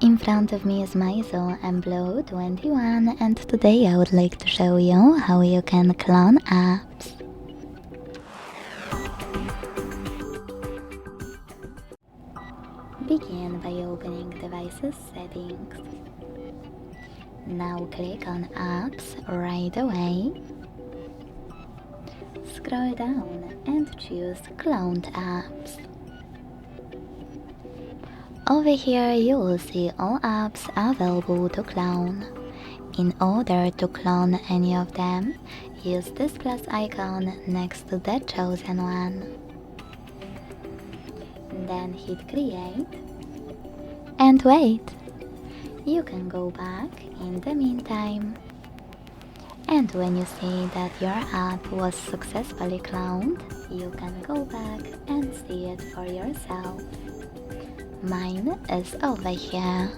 In front of me is MEIZU mBlu 21, and today I would like to show you how you can clone apps. Begin by opening Devices Settings. Now click on Apps right away. Scroll down and choose Cloned Apps. Over here you will see all apps available to clone. In order to clone any of them, use this plus icon next to the chosen one. Then hit create and wait. You can go back in the meantime. And when you see that your app was successfully cloned, you can go back and see it for yourself. Mine is over here.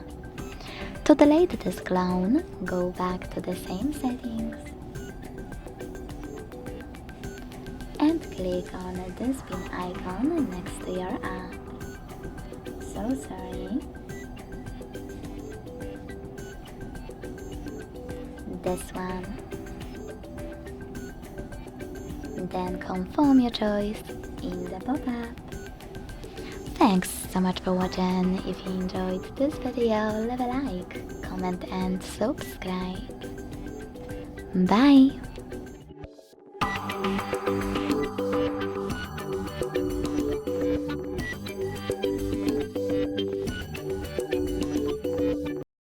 To delete this clone, go back to the same settings and click on the spin icon next to your app. So sorry. This one. Then confirm your choice in the pop-up. Thanks so much for watching. If you enjoyed this video, leave a like, comment and subscribe. Bye!